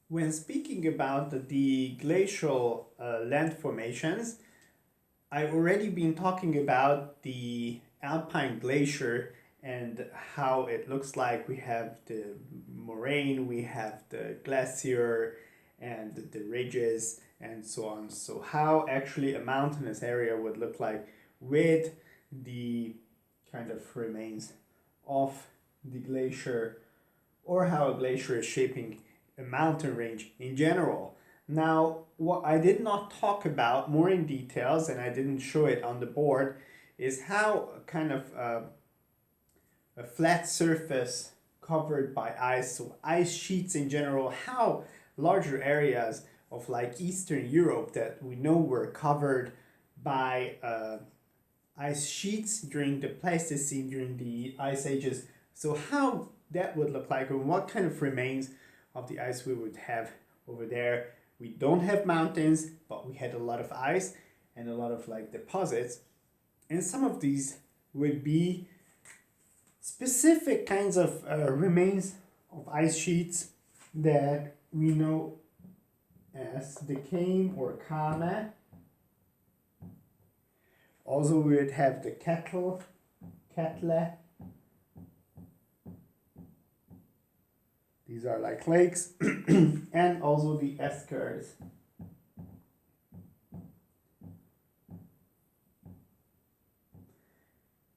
When speaking about the glacial land formations, I've already been talking about the Alpine Glacier and how it looks like. We have the moraine, we have the glacier, and the ridges, and so on. So, how actually a mountainous area would look like with the kind of remains of the glacier, or how a glacier is shaping a mountain range in general. Now, what I did not talk about more in details, and I didn't show it on the board, is how kind of a flat surface covered by ice, so ice sheets in general, how larger areas of like Eastern Europe that we know were covered by ice sheets during the Pleistocene, during the ice ages. So how that would look like, and what kind of remains of the ice we would have over there. We don't have mountains, but we had a lot of ice and a lot of like deposits. And some of these would be specific kinds of remains of ice sheets that we know as the Kame or Kame. Also, we would have the Kettle, Ketle. These are like lakes, and also the eskers.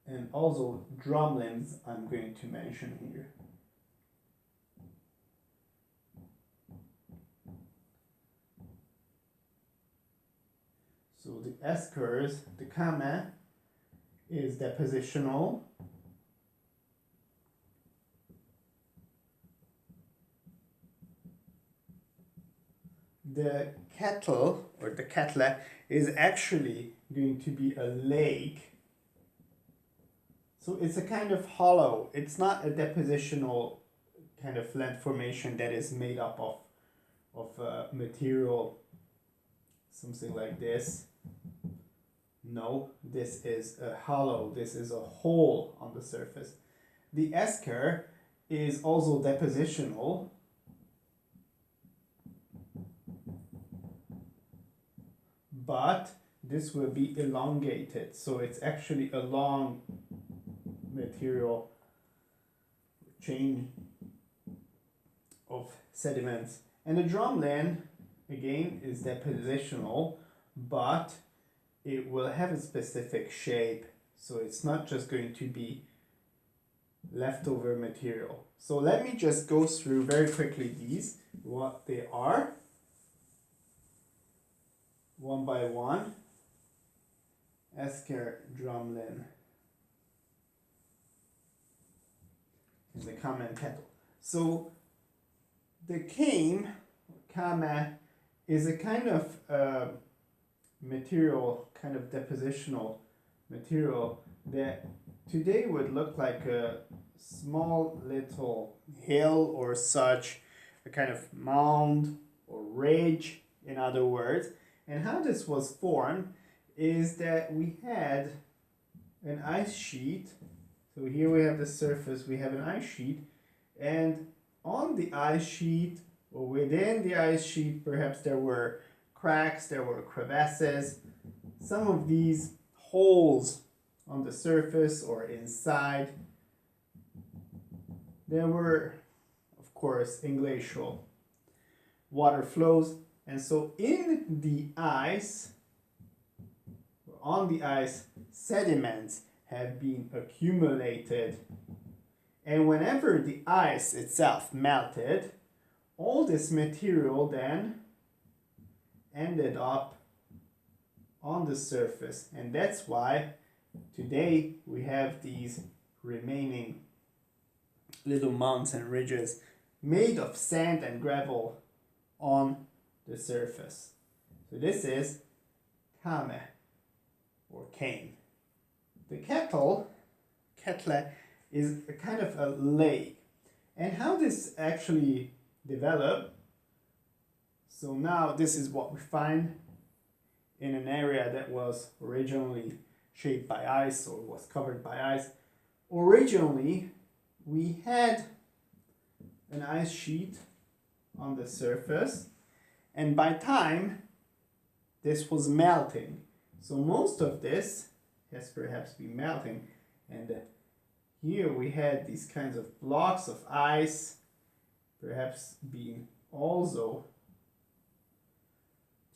And also drumlins I'm going to mention here. So the eskers, the kame, is depositional. The kettle or the ketle is actually going to be a lake. So it's a kind of hollow. It's not a depositional kind of land formation that is made up of material, something like this. No, this is a hollow. This is a hole on the surface. The esker is also depositional. But this will be elongated, so it's actually a long material chain of sediments. And the drumlin, again, is depositional, but it will have a specific shape, so it's not just going to be leftover material. So let me just go through very quickly these, what they are, one by one. Esker, drumlin, and the kame and kettle. So the kame, kame, is a kind of material, kind of depositional material that today would look like a small little hill or such, a kind of mound or ridge, in other words. And how this was formed is that we had an ice sheet. So here we have the surface, we have an ice sheet, and on the ice sheet, or within the ice sheet, perhaps there were cracks, there were crevasses, some of these holes on the surface or inside. There were, of course, in glacial water flows, and so in the ice, on the ice, sediments have been accumulated, and whenever the ice itself melted, all this material then ended up on the surface, and that's why today we have these remaining little mounds and ridges made of sand and gravel on the surface. So this is kame or cane. The kettle, is a kind of a lake. And how this actually developed, so now this is what we find in an area that was originally shaped by ice or was covered by ice. Originally, we had an ice sheet on the surface, and by time this was melting. So most of this has perhaps been melting, and here we had these kinds of blocks of ice perhaps being also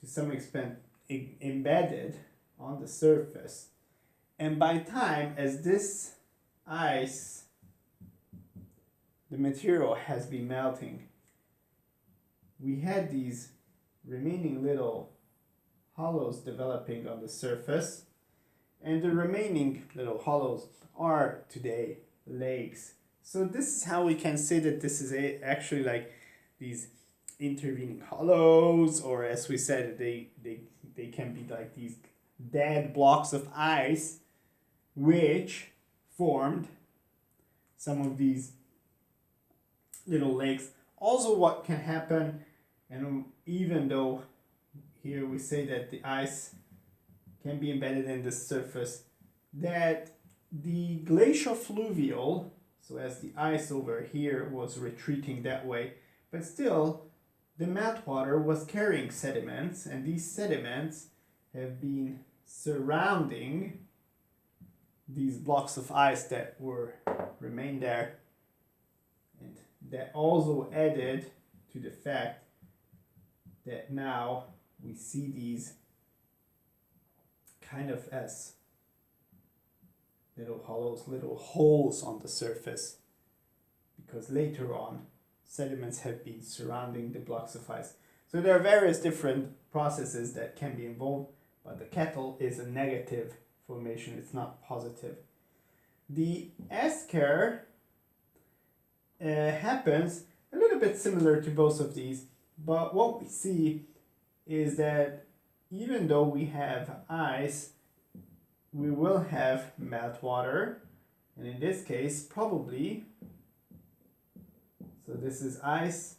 to some extent embedded on the surface. And by time, as this ice, the material has been melting, we had these remaining little hollows developing on the surface, and the remaining little hollows are today lakes. So this is how we can say that this is actually like these intervening hollows, or as we said, they can be like these dead blocks of ice which formed some of these little lakes. Also, what can happen, and even though here we say that the ice can be embedded in the surface, that the glacial fluvial, so as the ice over here was retreating that way, but still the meltwater was carrying sediments, and these sediments have been surrounding these blocks of ice that remained there, and that also added to the fact that now we see these kind of as little hollows, little holes on the surface, because later on sediments have been surrounding the blocks of ice. So there are various different processes that can be involved, but the kettle is a negative formation, it's not positive. The esker happens a little bit similar to both of these, but what we see is that even though we have ice, we will have meltwater, and in this case probably, so this is ice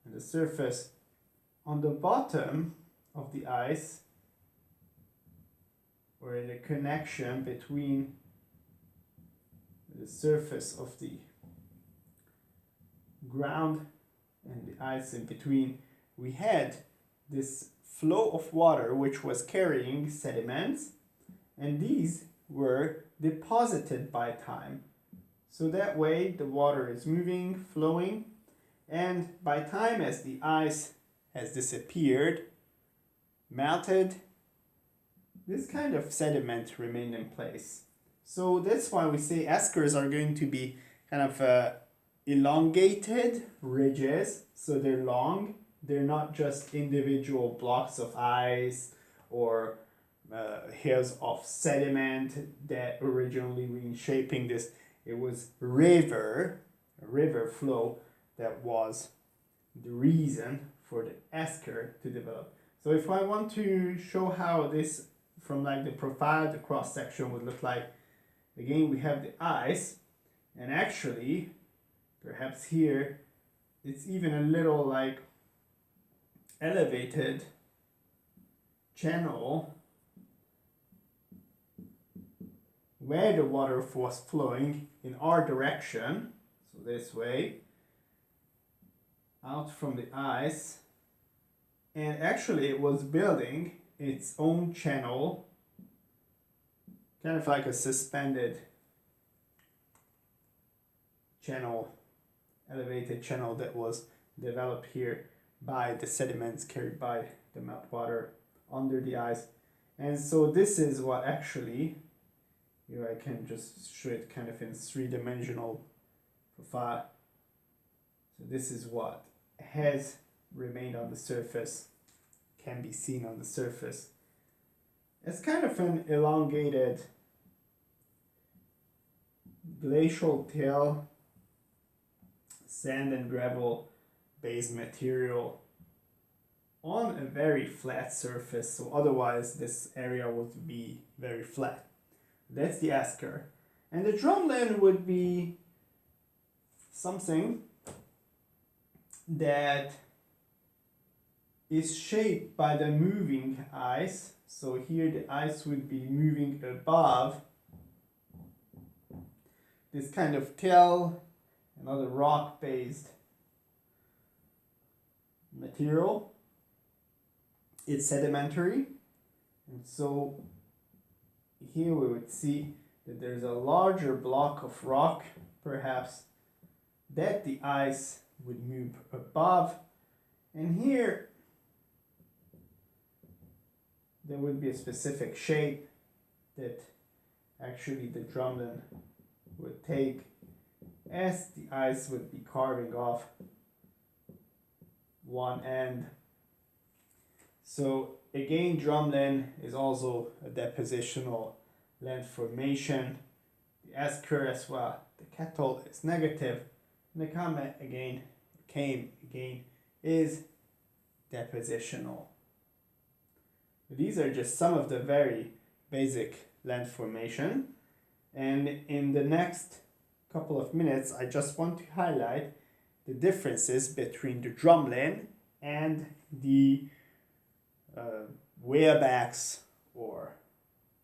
and the surface. On the bottom of the ice, or in a connection between the surface of the ground and the ice in between, we had this flow of water which was carrying sediments, and these were deposited by time. So that way the water is moving, flowing, and by time, as the ice has disappeared, melted, this kind of sediment remained in place. So that's why we say eskers are going to be kind of elongated ridges. So they're long, they're not just individual blocks of ice or hills of sediment that originally were shaping this. It was a river flow that was the reason for the esker to develop. So if I want to show how this from like the profile, the cross section would look like, again we have the ice, and actually perhaps here it's even a little like elevated channel where the water was flowing in our direction, so this way, out from the ice, and actually it was building its own channel, kind of like a suspended channel, elevated channel that was developed here by the sediments carried by the meltwater under the ice. And so this is what actually, here I can just show it kind of in three-dimensional profile. So this is what has remained on the surface, can be seen on the surface. It's kind of an elongated glacial till sand and gravel based material on a very flat surface, so otherwise this area would be very flat. That's the esker. And the drumlin would be something that is shaped by the moving ice. So here the ice would be moving above this kind of till, another rock-based material. It's sedimentary, and so here we would see that there's a larger block of rock, perhaps, that the ice would move above, and here there would be a specific shape that actually the drumlin would take as the ice would be carving off one end. So again, drumlin is also a depositional land formation. The S curve as well, the cathode is negative, and the comment again is depositional. These are just some of the very basic land formation, and in the next couple of minutes I just want to highlight the differences between the drumlin and the weyerbacs or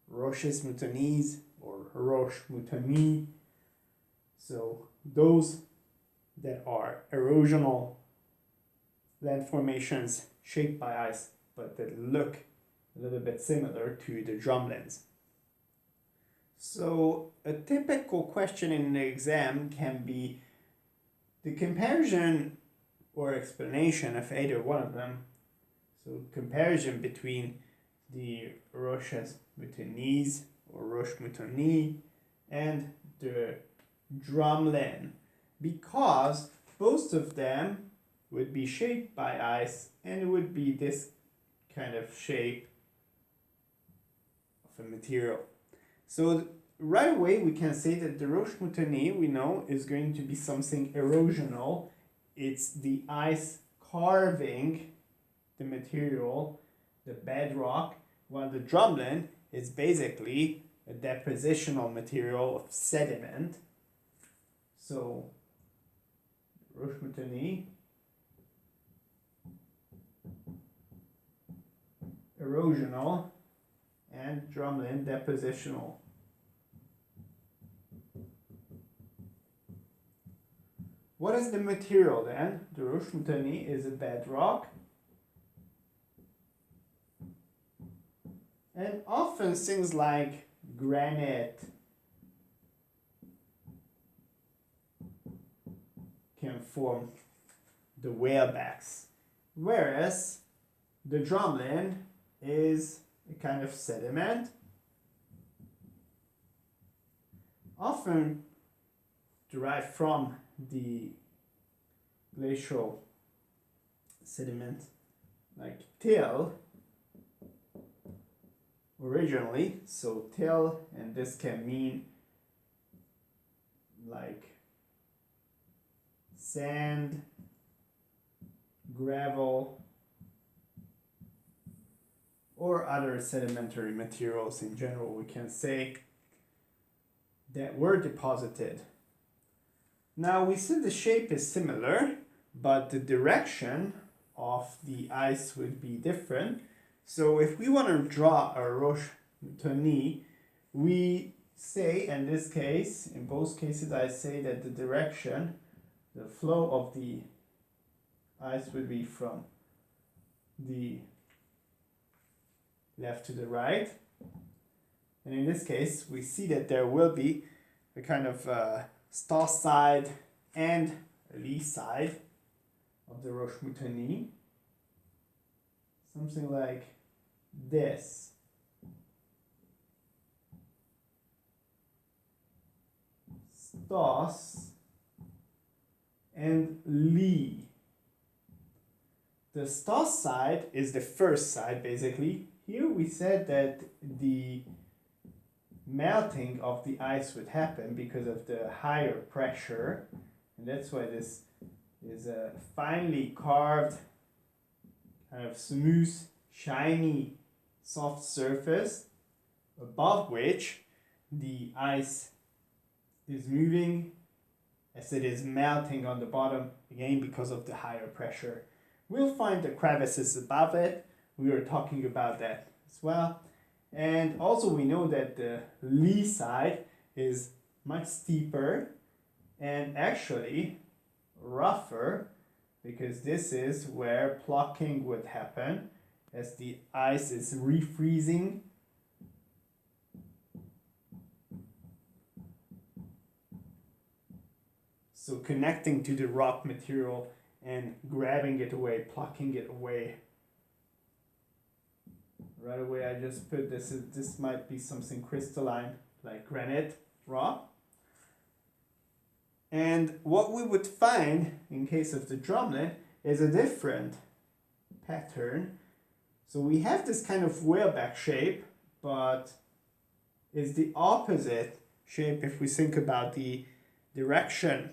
roches moutonnées or roches moutonnées. So those that are erosional land formations shaped by ice but that look a little bit similar to the drumlins. So a typical question in the exam can be the comparison or explanation of either one of them. So comparison between the roches moutonnées or roche moutonnées and the drumlin, because both of them would be shaped by ice and it would be this kind of shape of a material. So right away we can say that the roche moutonnées we know is going to be something erosional. It's the ice carving the material, the bedrock, while the drumlin is basically a depositional material of sediment. So roche moutonnées, erosional, and drumlin depositional. What is the material then? The roche moutonnées is a bedrock, and often things like granite can form the weyerbacs, whereas the drumlin is a kind of sediment, often derived from the glacial sediment like till originally. So till, and this can mean like sand, gravel, or other sedimentary materials in general, we can say, that were deposited. Now we see the shape is similar, but the direction of the ice would be different. So if we want to draw a roche moutonnées, we say, in this case, in both cases, I say that the direction, the flow of the ice would be from the left to the right. And in this case, we see that there will be a kind of Stoss side and lee side of the roche moutonnées. Something like this. Stoss and lee. The Stoss side is the first side, basically. Here we said that the melting of the ice would happen because of the higher pressure, and that's why this is a finely carved, kind of smooth, shiny, soft surface above which the ice is moving as it is melting on the bottom, again because of the higher pressure. We'll find the crevices above it. We were talking about that as well. And also we know that the lee side is much steeper and actually rougher because this is where plucking would happen as the ice is refreezing. So connecting to the rock material and grabbing it away, plucking it away. Right away I just put this might be something crystalline like granite rock. And what we would find in case of the drumlin is a different pattern. So we have this kind of whaleback shape, but it's the opposite shape if we think about the direction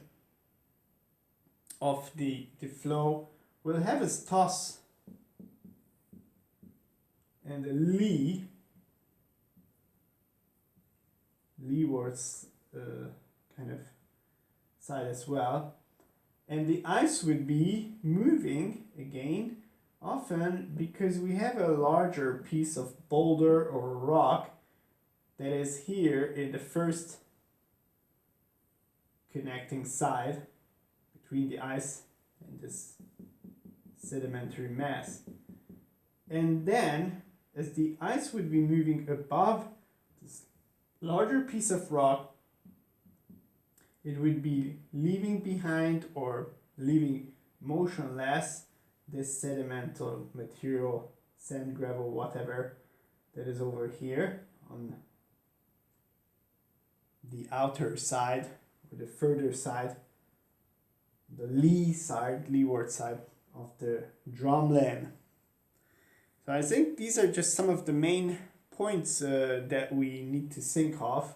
of the flow. We'll have a toss and a leewards kind of side as well, and the ice would be moving again, often because we have a larger piece of boulder or rock that is here in the first connecting side between the ice and this sedimentary mass. And then as the ice would be moving above this larger piece of rock, it would be leaving behind or leaving motionless this sedimental material, sand, gravel, whatever, that is over here on the outer side or the further side, the leeward side of the drumlin. So I think these are just some of the main points that we need to think of.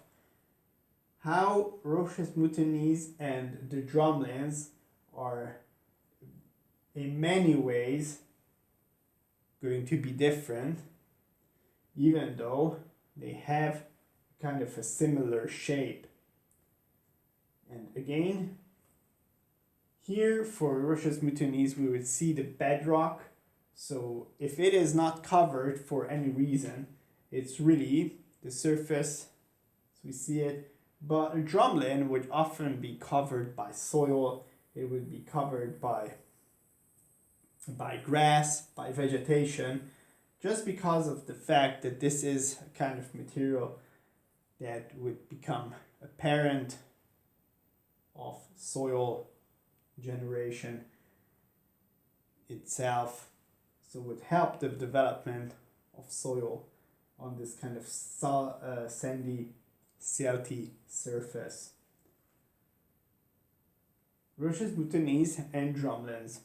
How roches moutonnies and the drumlins are in many ways going to be different, even though they have kind of a similar shape. And again, here for roches moutonnies we would see the bedrock. So if it is not covered for any reason, it's really the surface, so we see it. But a drumlin would often be covered by soil, it would be covered by grass, by vegetation, just because of the fact that this is a kind of material that would become a parent of soil generation itself, so would help the development of soil on this kind of sandy, silty surface. Roches moutonnies and drumlins.